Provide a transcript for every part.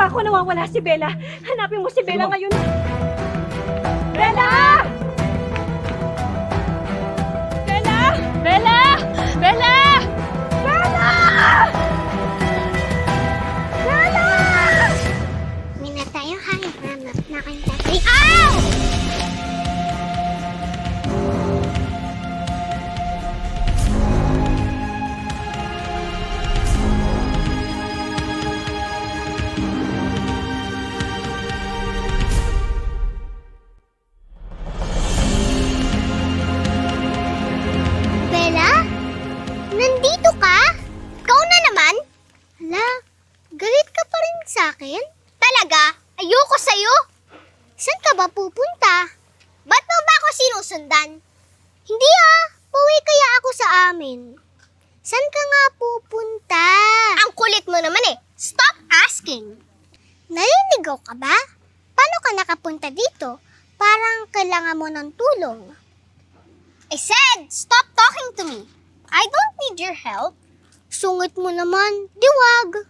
pa ako nawawala si Bella. Hanapin mo si Bella ngayon. Bella! Bella! Bella! Bella! Bella! Bella! Mina tayo hanap na kang tatay. Ow! Bella? Nandito ka? Ikaw na naman? Hala, galit ka pa rin sa akin? Talaga? Ayoko sa'yo. Saan ka ba pupunta? Ba't mo ba ako sinusundan? Hindi pauwi kaya ako sa amin. Saan ka nga pupunta? Ang kulit mo naman eh. Stop asking. Naliligaw ka ba? Paano ka nakapunta dito? Parang kailangan mo ng tulong. I said, stop talking to me. I don't need your help. Sungit mo naman, diwag.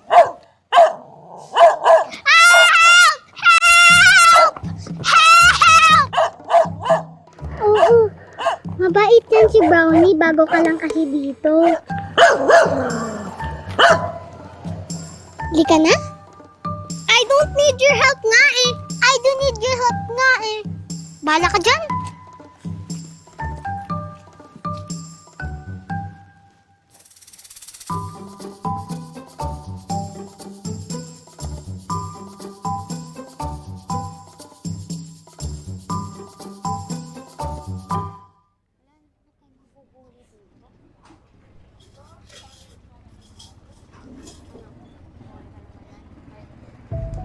Help! Help! Help! Oo, mabait yan si Brownie bago ka lang kasi dito. Lika na? I don't need your help nga eh. I don't need your help nga eh. Bahala ka dyan.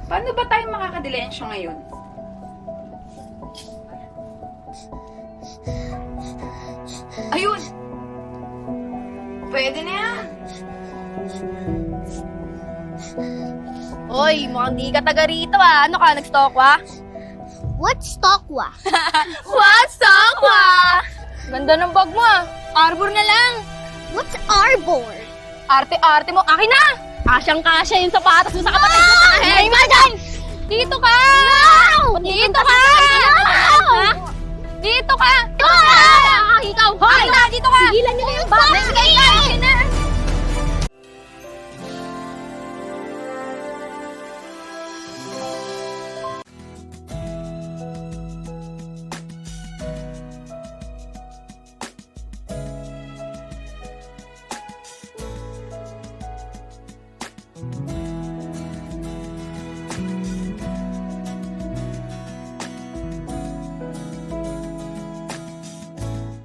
Paano ba tayo makakadilensya ngayon? Ayun! Pwede na yan! Hoy, mukhang di ka taga rito Ano ka, nag-stalk What's Tokwa? What? Stalk Ganda ng bag mo Arbor na lang. What's Arbor? Arte-arte mo. Akin na! Kasyang-kasya yung sapatos mo sa kapatid ko. Hey, madam! Dito ka! No! Dito ka!